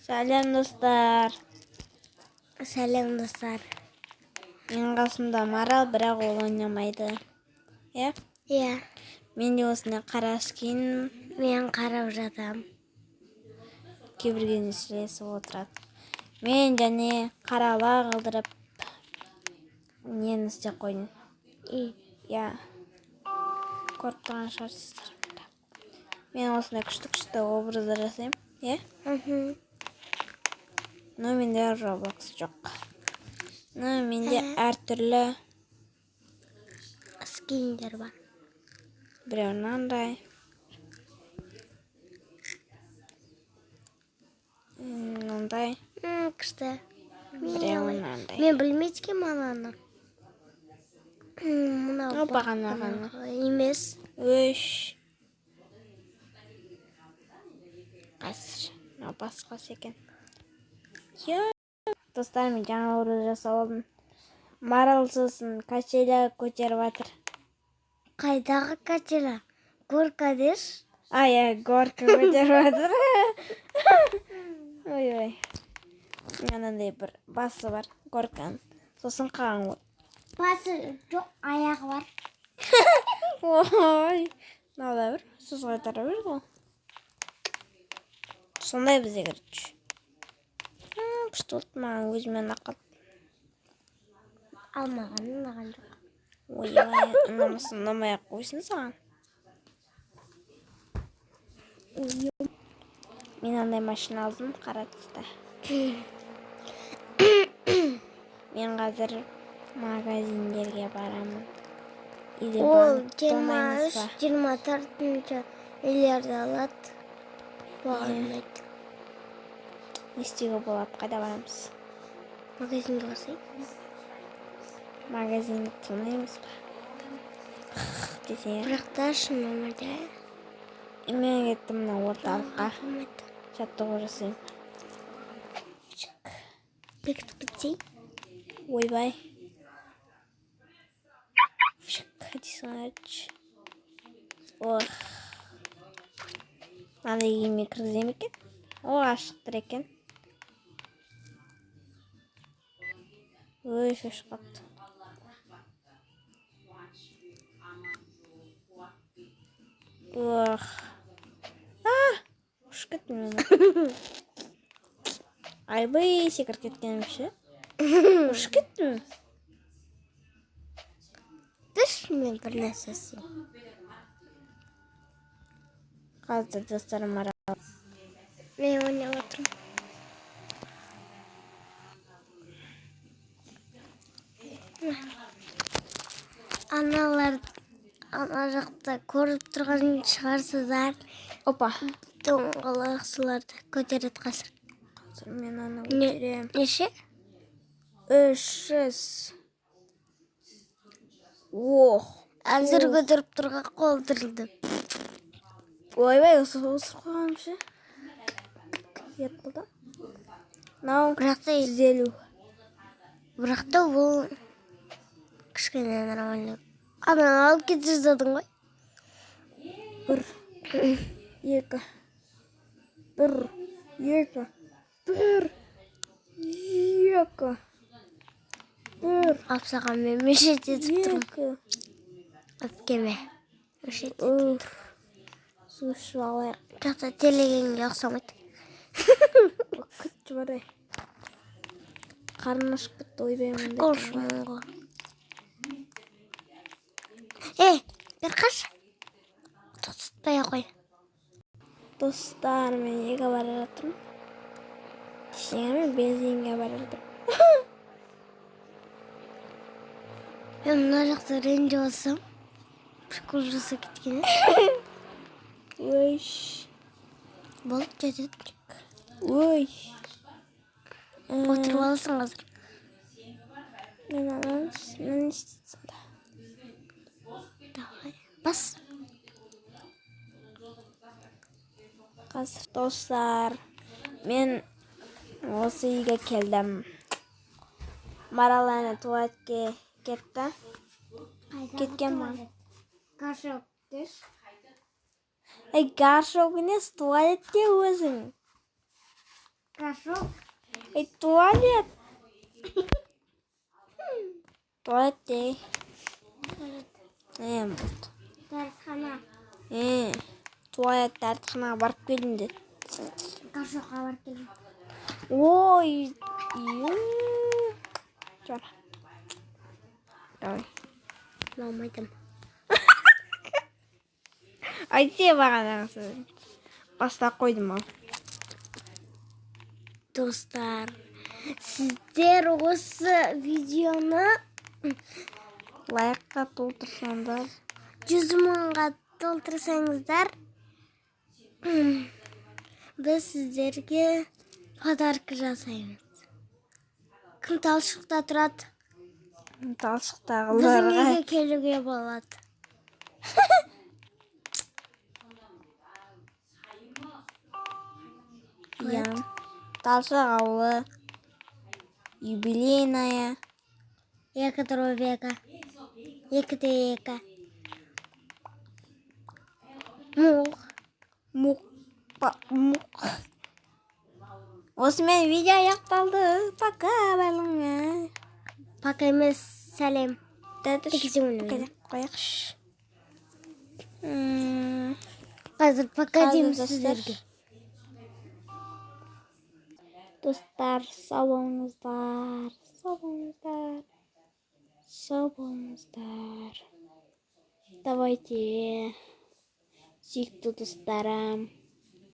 Сәлем достар. Сәлем достар. Менің қасымда Марал, бірақ ол ойнамайды. Иә? Иә. Мен де осындай қара скин. Мен қарап жатам. Кейбірген сөйлесіп отырады. Мен және қарала қалдырып нені істеп қойдым. Иә. Көріп тұрған шығарсыздар. Мен осындай күшті образдар жасаймын. Иә? Но менде Roblox жоқ. Но менде әртүрлі скиндер бар. Біреу мынандай. Мынандай. Күшті. Біреу мынандай. Мен білмейді мананы. Мынау бағана. Емес. Өш. Қазір. Мынау басқасы екен. Достар, мен жаңа образ жасап алдым. Марал сосын качеля көтеріп жатыр. Қайдағы качеля? Горка деш? Иә, горка көтеріп жатыр. Ой. Мынандай бір басы бар, горканың. Сосын қалған ғой. Басы жоқ, аяғы бар. Ой. Мынау бір сөз қайтара берді ғой. Сондай бізде керекші. Күшті болды, маған өзімен ақыл. Алмаған жоқ. Ой, ұнамасын, ұнамай-ақ қойсын саған. Мен андай машина алдым, қара түсті. Мен қазір магазиндерге барамын. Ол 23-24 миллиарды алады. Бағалмайды. Не істеуге болады, қайда барамыз? Магазинге барсай. Магазинді тонаймыз ба? Десең. Бірақ та шын өмірде. Мен кеттім мына орталыққа. Жаттығу жасаймын. Бекітіп кетсей. Ойбай. Дейсің әртші. Ох. Мынандай киімге кіргізем екен. Ашықтыр екен. Ой, шош қапты. Ох. Ұшып кеттім мен. Айбай, секіріп кеткенім ше. Ұшып кеттім. Түш мен бір нәрсесі. Қазір достарым Марал. Мен ойнап отырмын. Ана жақта көріп тұрған шығарсыздар. Опа. Доңғалақсыларды көтереді қазір. Қазір мен аны көтерем. Неше? 300. Ох. Әзір көтеріп тұрға қол тірілді. Ойбай, осыр қойғаным ше. Ет болды. Нау, 150. Бірақ та бұл кішкене нормально. Ананы алып кетіп жаздадың ғой? 1, 2, 1, 2, 1, 2, 1. Апсаған мен мешет етіп тұрмын. Әпкеме. Мешет етіп тұрмын. Су ішіп алайық. Жақта телегенге ұқсамайды. Күтті барай. Қарын ашып кетті, ойбаймын. Қоршымыңға. Бір қаш. Тұтпай қой. Достар, мен неге бара жатырмын? Мен бензинге бара жатырмын. Мен мына жақта ренде болсам, прикол жаса кеткен. Өш. Болып жетеді. Ой. Отырып аласың қазір. Мен істейсің да. Давай. Бас. Қазір достар, мен осы үйге келдім. Марал әне туалетке кетті. Кеткен ма? Қашып деш. Гаршок емес, туалетте өзің. Горшок. Туалет. Туалет değil. Вот. Дәрісхана. Туалет дәртханаға барып келдім деді. Горшокқа барып келдім. Ой. Жора. Давай. Болмайтым. Айтсе бағанағы бастап қойдым ал. Достар, сіздер осы видеоны Лайкқа толтырсаңдар. 100 мыңға толтырсаңыздар, біз сіздерге подарка жасаймыз. Кім Талшықта тұрады? Біздің Талшықтағыларға. үйге келуге болады. Талшық ауылы. Юбилейная. 2 дробека. 2-2. Мух. Мұқ. Осымен видео аяқталды. Пока барлығыңа. Пока емес, сәлем. Қояқшы. Қазір пока дейміз сіздерге. Достар, сау болыңыздар. Сау болыңыздар. Давайте, сүйікті достарым.